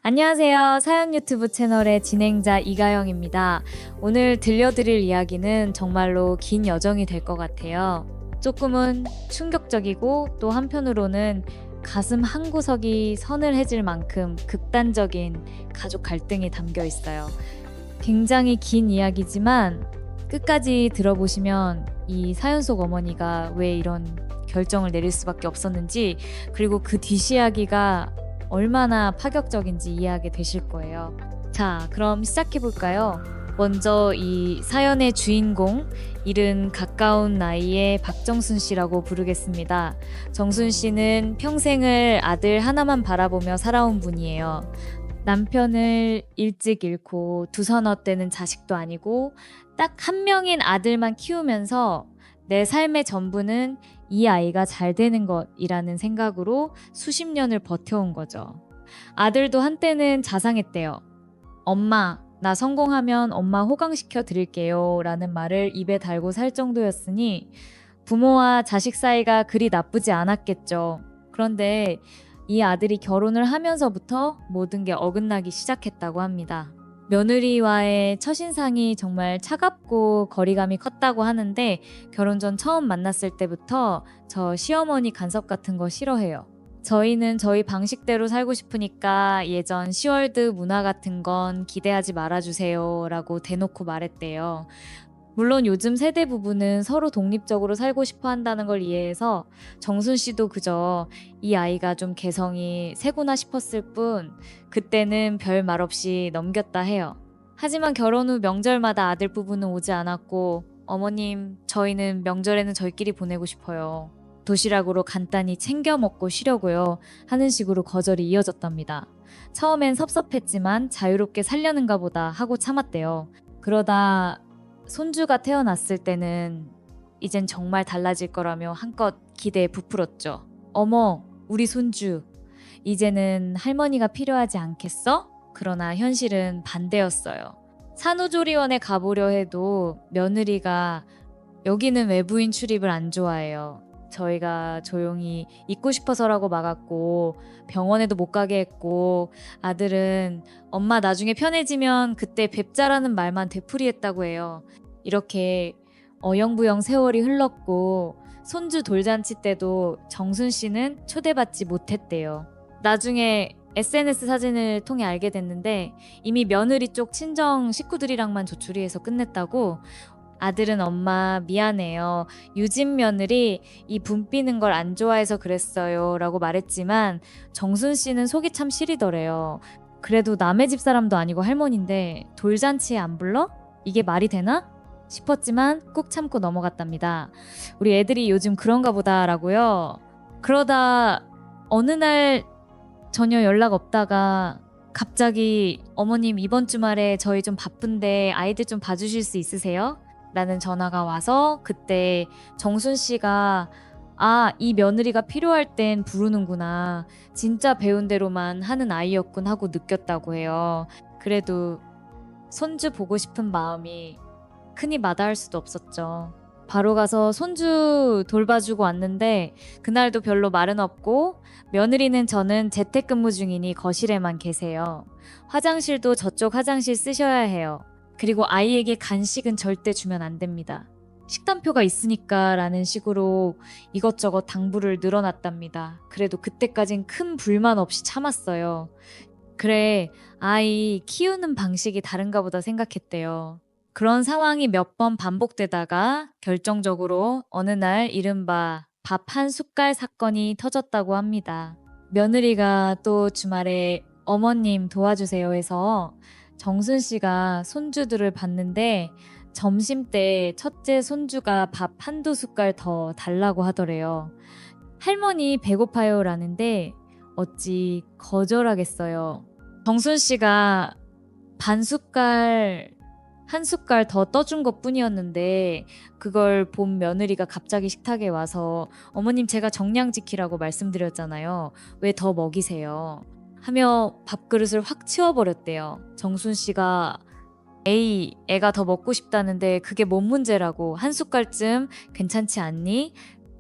안녕하세요. 사연 유튜브 채널의 진행자 이가영입니다. 오늘 들려드릴 이야기는 정말로 긴 여정이 될 것 같아요. 조금은 충격적이고 또 한편으로는 가슴 한구석이 서늘해질 만큼 극단적인 가족 갈등이 담겨 있어요. 굉장히 긴 이야기지만 끝까지 들어보시면 이 사연 속 어머니가 왜 이런 결정을 내릴 수밖에 없었는지, 그리고 그 뒷이야기가 얼마나 파격적인지 이해하게 되실 거예요. 자, 그럼 시작해볼까요? 먼저 이 사연의 주인공, 일은 가까운 나이에 박정순 씨라고 부르겠습니다. 정순 씨는 평생을 아들 하나만 바라보며 살아온 분이에요. 남편을 일찍 잃고 두서너 때는 자식도 아니고 딱 한 명인 아들만 키우면서 내 삶의 전부는 이 아이가 잘 되는 것이라는 생각으로 수십 년을 버텨온 거죠. 아들도 한때는 자상했대요. 엄마, 나 성공하면 엄마 호강시켜 드릴게요 라는 말을 입에 달고 살 정도였으니 부모와 자식 사이가 그리 나쁘지 않았겠죠. 그런데 이 아들이 결혼을 하면서부터 모든 게 어긋나기 시작했다고 합니다. 며느리와의 첫인상이 정말 차갑고 거리감이 컸다고 하는데, 결혼 전 처음 만났을 때부터 저 시어머니 간섭 같은 거 싫어해요. 저희는 저희 방식대로 살고 싶으니까 예전 시월드 문화 같은 건 기대하지 말아주세요 라고 대놓고 말했대요. 물론 요즘 세대 부부는 서로 독립적으로 살고 싶어 한다는 걸 이해해서 정순 씨도 그저 이 아이가 좀 개성이 세구나 싶었을 뿐 그때는 별 말 없이 넘겼다 해요. 하지만 결혼 후 명절마다 아들 부부는 오지 않았고, 어머님, 저희는 명절에는 저희끼리 보내고 싶어요. 도시락으로 간단히 챙겨 먹고 쉬려고요 하는 식으로 거절이 이어졌답니다. 처음엔 섭섭했지만 자유롭게 살려는가 보다 하고 참았대요. 그러다 손주가 태어났을 때는 이젠 정말 달라질 거라며 한껏 기대에 부풀었죠. 어머, 우리 손주, 이제는 할머니가 필요하지 않겠어? 그러나 현실은 반대였어요. 산후조리원에 가보려 해도 며느리가 여기는 외부인 출입을 안 좋아해요. 저희가 조용히 있고 싶어서라고 막았고, 병원에도 못 가게 했고, 아들은 엄마 나중에 편해지면 그때 뵙자라는 말만 되풀이했다고 해요. 이렇게 어영부영 세월이 흘렀고 손주 돌잔치 때도 정순 씨는 초대받지 못했대요. 나중에 SNS 사진을 통해 알게 됐는데 이미 며느리 쪽 친정 식구들이랑만 조촐히해서 끝냈다고. 아들은 엄마 미안해요. 유진 며느리 이 붐비는 걸 안 좋아해서 그랬어요 라고 말했지만 정순 씨는 속이 참 시리더래요. 그래도 남의 집 사람도 아니고 할머니인데 돌잔치에 안 불러? 이게 말이 되나? 싶었지만 꾹 참고 넘어갔답니다. 우리 애들이 요즘 그런가 보다 라고요. 그러다 어느 날 전혀 연락 없다가 갑자기 어머님 이번 주말에 저희 좀 바쁜데 아이들 좀 봐주실 수 있으세요? 라는 전화가 와서 그때 정순 씨가 이 며느리가 필요할 땐 부르는구나. 진짜 배운 대로만 하는 아이였군 하고 느꼈다고 해요. 그래도 손주 보고 싶은 마음이 흔히 마다할 수도 없었죠. 바로 가서 손주 돌봐주고 왔는데 그날도 별로 말은 없고, 며느리는 저는 재택근무 중이니 거실에만 계세요. 화장실도 저쪽 화장실 쓰셔야 해요. 그리고 아이에게 간식은 절대 주면 안 됩니다. 식단표가 있으니까 라는 식으로 이것저것 당부를 늘어놨답니다. 그래도 그때까진 큰 불만 없이 참았어요. 그래, 아이 키우는 방식이 다른가 보다 생각했대요. 그런 상황이 몇 번 반복되다가 결정적으로 어느 날 이른바 밥 한 숟갈 사건이 터졌다고 합니다. 며느리가 또 주말에 어머님 도와주세요 해서 정순 씨가 손주들을 봤는데 점심 때 첫째 손주가 밥 한두 숟갈 더 달라고 하더래요. 할머니 배고파요 라는데 어찌 거절하겠어요. 정순 씨가 반 숟갈 한 숟갈 더 떠준 것 뿐이었는데 그걸 본 며느리가 갑자기 식탁에 와서 어머님 제가 정량 지키라고 말씀드렸잖아요. 왜 더 먹이세요? 하며 밥그릇을 확 치워버렸대요. 정순 씨가 에이, 애가 더 먹고 싶다는데 그게 뭔 문제라고, 한 숟갈쯤 괜찮지 않니?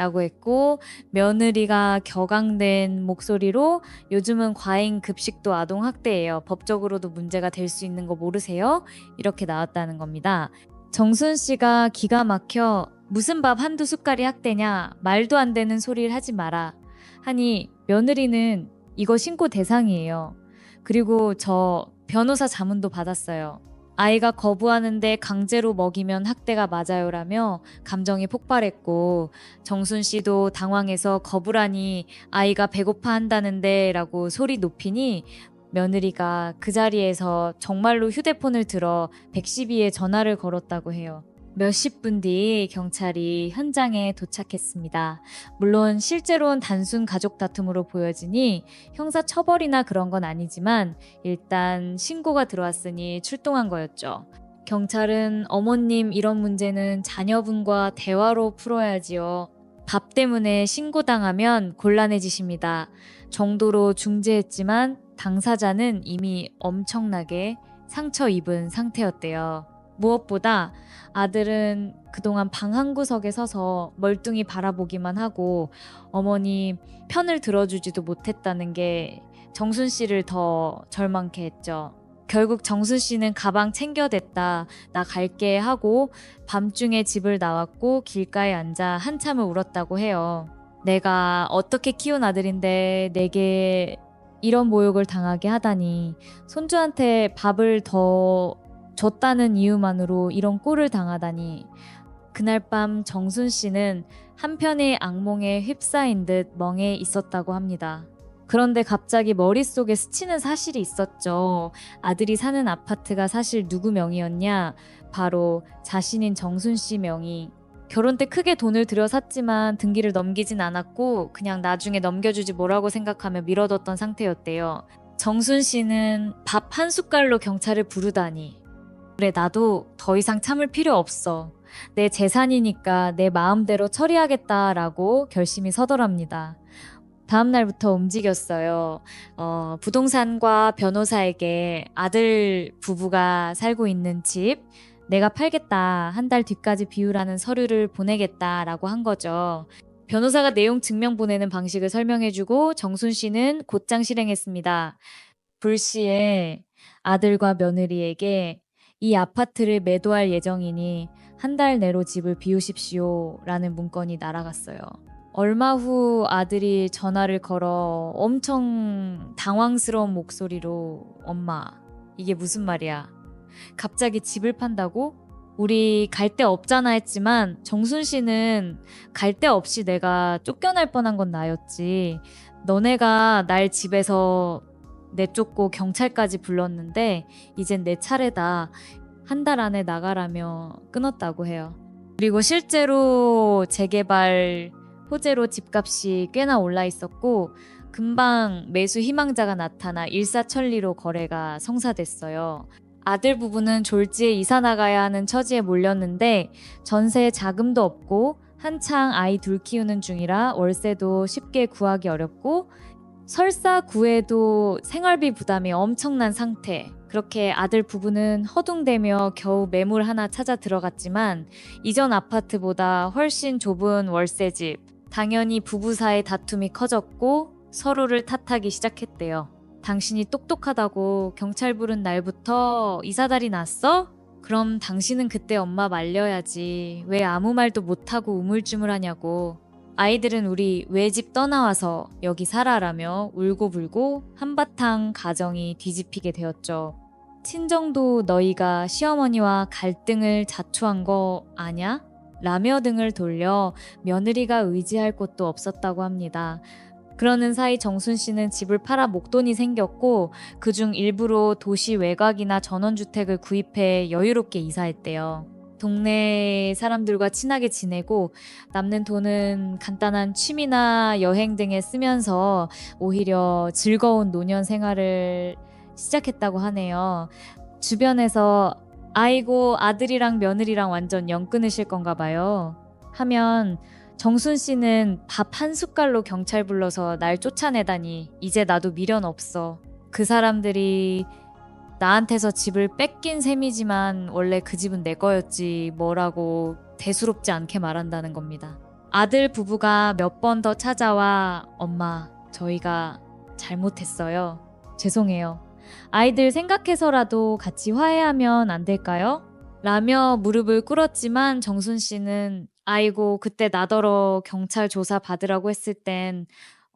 라고 했고, 며느리가 격앙된 목소리로 요즘은 과잉 급식도 아동학대예요. 법적으로도 문제가 될 수 있는 거 모르세요? 이렇게 나왔다는 겁니다. 정순 씨가 기가 막혀 무슨 밥 한두 숟갈이 학대냐, 말도 안 되는 소리를 하지 마라 하니 며느리는 이거 신고 대상이에요. 그리고 저 변호사 자문도 받았어요. 아이가 거부하는데 강제로 먹이면 학대가 맞아요라며 감정이 폭발했고, 정순 씨도 당황해서 거부라니 아이가 배고파 한다는데 라고 소리 높이니 며느리가 그 자리에서 정말로 휴대폰을 들어 112에 전화를 걸었다고 해요. 몇십 분 뒤 경찰이 현장에 도착했습니다. 물론 실제로는 단순 가족 다툼으로 보여지니 형사 처벌이나 그런 건 아니지만 일단 신고가 들어왔으니 출동한 거였죠. 경찰은 어머님 이런 문제는 자녀분과 대화로 풀어야지요. 밥 때문에 신고당하면 곤란해지십니다. 정도로 중재했지만 당사자는 이미 엄청나게 상처 입은 상태였대요. 무엇보다 아들은 그동안 방 한 구석에 서서 멀뚱히 바라보기만 하고 어머니 편을 들어주지도 못했다는 게 정순 씨를 더 절망케 했죠. 결국 정순 씨는 가방 챙겨댔다, 나 갈게 하고 밤중에 집을 나왔고 길가에 앉아 한참을 울었다고 해요. 내가 어떻게 키운 아들인데 내게 이런 모욕을 당하게 하다니, 손주한테 밥을 더 줬다는 이유만으로 이런 꼴을 당하다니. 그날 밤 정순 씨는 한편의 악몽에 휩싸인 듯 멍해 있었다고 합니다. 그런데 갑자기 머릿속에 스치는 사실이 있었죠. 아들이 사는 아파트가 사실 누구 명의였냐? 바로 자신인 정순 씨 명의. 결혼 때 크게 돈을 들여 샀지만 등기를 넘기진 않았고 그냥 나중에 넘겨주지 뭐라고 생각하며 미뤄뒀던 상태였대요. 정순 씨는 밥 한 숟갈로 경찰을 부르다니. 그래, 나도 더 이상 참을 필요 없어. 내 재산이니까 내 마음대로 처리하겠다라고 결심이 서더랍니다. 다음 날부터 움직였어요. 부동산과 변호사에게 아들 부부가 살고 있는 집 내가 팔겠다, 한 달 뒤까지 비우라는 서류를 보내겠다라고 한 거죠. 변호사가 내용 증명 보내는 방식을 설명해주고 정순 씨는 곧장 실행했습니다. 불시에 아들과 며느리에게 이 아파트를 매도할 예정이니 한 달 내로 집을 비우십시오 라는 문건이 날아갔어요. 얼마 후 아들이 전화를 걸어 엄청 당황스러운 목소리로 엄마, 이게 무슨 말이야? 갑자기 집을 판다고? 우리 갈 데 없잖아 했지만 정순 씨는 갈 데 없이 내가 쫓겨날 뻔한 건 나였지. 너네가 날 집에서 내쫓고 경찰까지 불렀는데 이젠 내 차례다. 한 달 안에 나가라며 끊었다고 해요. 그리고 실제로 재개발 호재로 집값이 꽤나 올라 있었고 금방 매수 희망자가 나타나 일사천리로 거래가 성사됐어요. 아들 부부는 졸지에 이사 나가야 하는 처지에 몰렸는데 전세 자금도 없고 한창 아이 둘 키우는 중이라 월세도 쉽게 구하기 어렵고 설사 구해도 생활비 부담이 엄청난 상태. 그렇게 아들 부부는 허둥대며 겨우 매물 하나 찾아 들어갔지만 이전 아파트보다 훨씬 좁은 월세집. 당연히 부부 사이 다툼이 커졌고 서로를 탓하기 시작했대요. 당신이 똑똑하다고 경찰 부른 날부터 이사달이 났어? 그럼 당신은 그때 엄마 말려야지. 왜 아무 말도 못하고 우물쭈물하냐고. 아이들은 우리 외집 떠나와서 여기 살아라며 울고불고 한바탕 가정이 뒤집히게 되었죠. 친정도 너희가 시어머니와 갈등을 자초한 거 아냐? 라며 등을 돌려 며느리가 의지할 곳도 없었다고 합니다. 그러는 사이 정순 씨는 집을 팔아 목돈이 생겼고 그중 일부로 도시 외곽이나 전원주택을 구입해 여유롭게 이사했대요. 동네 사람들과 친하게 지내고 남는 돈은 간단한 취미나 여행 등에 쓰면서 오히려 즐거운 노년 생활을 시작했다고 하네요. 주변에서 아이고 아들이랑 며느리랑 완전 연 끊으실 건가 봐요 하면 정순 씨는 밥 한 숟갈로 경찰 불러서 날 쫓아내다니 이제 나도 미련 없어. 그 사람들이 나한테서 집을 뺏긴 셈이지만 원래 그 집은 내 거였지 뭐라고 대수롭지 않게 말한다는 겁니다. 아들 부부가 몇 번 더 찾아와 엄마, 저희가 잘못했어요. 죄송해요. 아이들 생각해서라도 같이 화해하면 안 될까요? 라며 무릎을 꿇었지만 정순 씨는 아이고 그때 나더러 경찰 조사 받으라고 했을 땐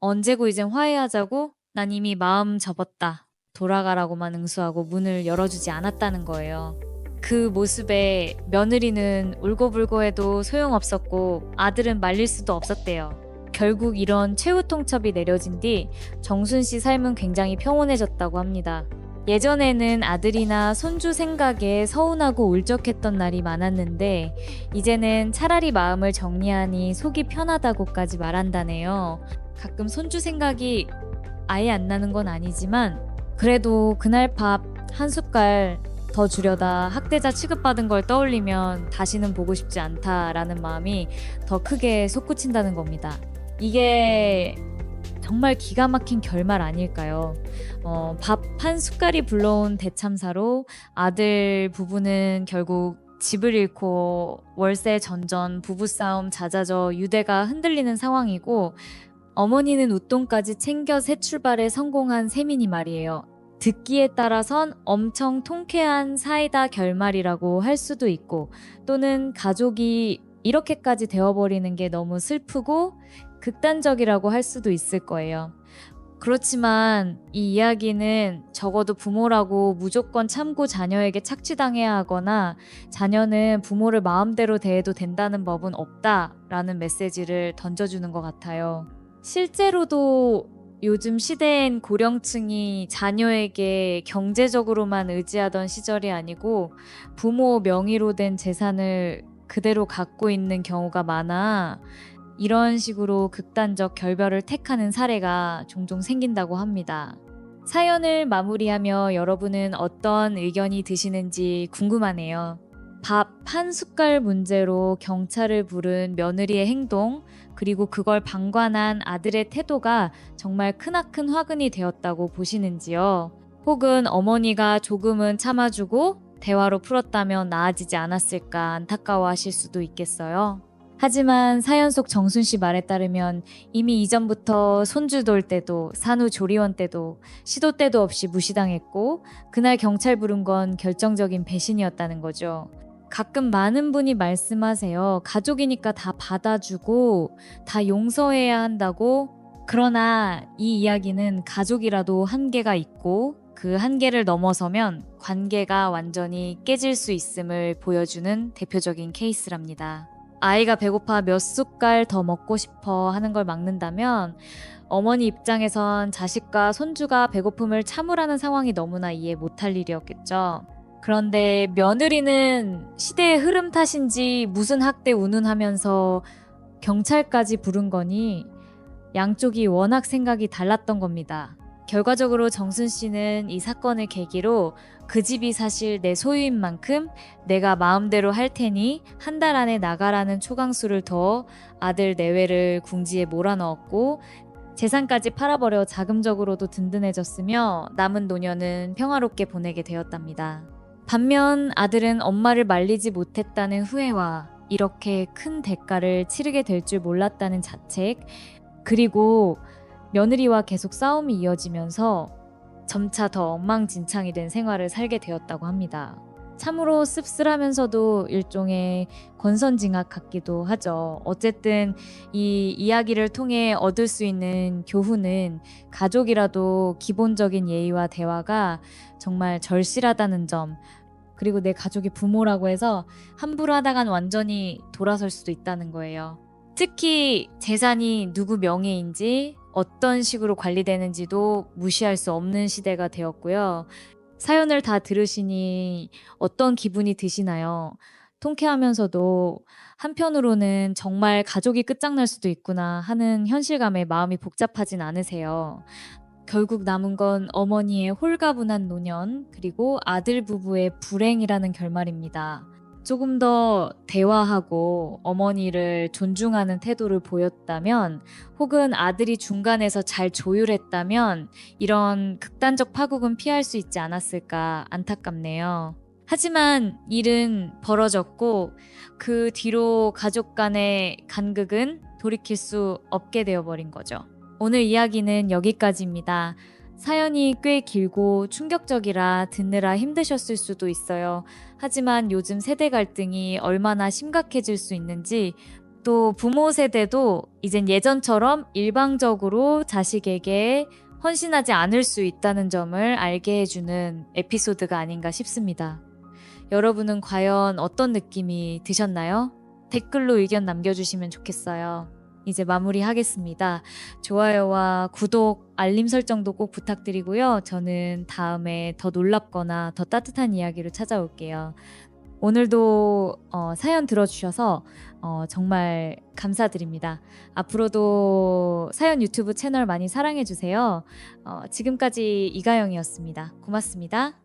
언제고 이젠 화해하자고? 난 이미 마음 접었다. 돌아가라고만 응수하고 문을 열어주지 않았다는 거예요. 그 모습에 며느리는 울고불고 해도 소용없었고 아들은 말릴 수도 없었대요. 결국 이런 최후 통첩이 내려진 뒤 정순 씨 삶은 굉장히 평온해졌다고 합니다. 예전에는 아들이나 손주 생각에 서운하고 울적했던 날이 많았는데 이제는 차라리 마음을 정리하니 속이 편하다고까지 말한다네요. 가끔 손주 생각이 아예 안 나는 건 아니지만 그래도 그날 밥 한 숟갈 더 주려다 학대자 취급받은 걸 떠올리면 다시는 보고 싶지 않다라는 마음이 더 크게 솟구친다는 겁니다. 이게 정말 기가 막힌 결말 아닐까요? 밥 한 숟갈이 불러온 대참사로 아들 부부는 결국 집을 잃고 월세 전전, 부부싸움 잦아져 유대가 흔들리는 상황이고 어머니는 웃돈까지 챙겨 새 출발에 성공한 셈이니 말이에요. 듣기에 따라선 엄청 통쾌한 사이다 결말이라고 할 수도 있고 또는 가족이 이렇게까지 되어버리는 게 너무 슬프고 극단적이라고 할 수도 있을 거예요. 그렇지만 이 이야기는 적어도 부모라고 무조건 참고 자녀에게 착취당해야 하거나 자녀는 부모를 마음대로 대해도 된다는 법은 없다라는 메시지를 던져주는 것 같아요. 실제로도 요즘 시대엔 고령층이 자녀에게 경제적으로만 의지하던 시절이 아니고 부모 명의로 된 재산을 그대로 갖고 있는 경우가 많아 이런 식으로 극단적 결별을 택하는 사례가 종종 생긴다고 합니다. 사연을 마무리하며 여러분은 어떤 의견이 드시는지 궁금하네요. 밥 한 숟갈 문제로 경찰을 부른 며느리의 행동, 그리고 그걸 방관한 아들의 태도가 정말 크나큰 화근이 되었다고 보시는지요? 혹은 어머니가 조금은 참아주고 대화로 풀었다면 나아지지 않았을까 안타까워하실 수도 있겠어요. 하지만 사연 속 정순 씨 말에 따르면 이미 이전부터 손주 돌 때도 산후조리원 때도 시도 때도 없이 무시당했고 그날 경찰 부른 건 결정적인 배신이었다는 거죠. 가끔 많은 분이 말씀하세요. 가족이니까 다 받아주고 다 용서해야 한다고. 그러나 이 이야기는 가족이라도 한계가 있고 그 한계를 넘어서면 관계가 완전히 깨질 수 있음을 보여주는 대표적인 케이스랍니다. 아이가 배고파 몇 숟갈 더 먹고 싶어 하는 걸 막는다면 어머니 입장에선 자식과 손주가 배고픔을 참으라는 상황이 너무나 이해 못할 일이었겠죠. 그런데 며느리는 시대의 흐름 탓인지 무슨 학대 운운하면서 경찰까지 부른 거니 양쪽이 워낙 생각이 달랐던 겁니다. 결과적으로 정순 씨는 이 사건을 계기로 그 집이 사실 내 소유인 만큼 내가 마음대로 할 테니 한 달 안에 나가라는 초강수를 더 아들 내외를 궁지에 몰아넣었고 재산까지 팔아버려 자금적으로도 든든해졌으며 남은 노년은 평화롭게 보내게 되었답니다. 반면 아들은 엄마를 말리지 못했다는 후회와 이렇게 큰 대가를 치르게 될 줄 몰랐다는 자책, 그리고 며느리와 계속 싸움이 이어지면서 점차 더 엉망진창이 된 생활을 살게 되었다고 합니다. 참으로 씁쓸하면서도 일종의 권선징악 같기도 하죠. 어쨌든 이 이야기를 통해 얻을 수 있는 교훈은 가족이라도 기본적인 예의와 대화가 정말 절실하다는 점, 그리고 내 가족이 부모라고 해서 함부로 하다간 완전히 돌아설 수도 있다는 거예요. 특히 재산이 누구 명예인지 어떤 식으로 관리되는지도 무시할 수 없는 시대가 되었고요. 사연을 다 들으시니 어떤 기분이 드시나요? 통쾌하면서도 한편으로는 정말 가족이 끝장날 수도 있구나 하는 현실감에 마음이 복잡하진 않으세요. 결국 남은 건 어머니의 홀가분한 노년, 그리고 아들 부부의 불행이라는 결말입니다. 조금 더 대화하고 어머니를 존중하는 태도를 보였다면, 혹은 아들이 중간에서 잘 조율했다면 이런 극단적 파국은 피할 수 있지 않았을까 안타깝네요. 하지만 일은 벌어졌고 그 뒤로 가족 간의 간극은 돌이킬 수 없게 되어버린 거죠. 오늘 이야기는 여기까지입니다. 사연이 꽤 길고 충격적이라 듣느라 힘드셨을 수도 있어요. 하지만 요즘 세대 갈등이 얼마나 심각해질 수 있는지, 또 부모 세대도 이젠 예전처럼 일방적으로 자식에게 헌신하지 않을 수 있다는 점을 알게 해주는 에피소드가 아닌가 싶습니다. 여러분은 과연 어떤 느낌이 드셨나요? 댓글로 의견 남겨주시면 좋겠어요. 이제 마무리하겠습니다. 좋아요와 구독, 알림 설정도 꼭 부탁드리고요. 저는 다음에 더 놀랍거나 더 따뜻한 이야기로 찾아올게요. 오늘도 사연 들어주셔서 정말 감사드립니다. 앞으로도 사연 유튜브 채널 많이 사랑해주세요. 지금까지 이가영이었습니다. 고맙습니다.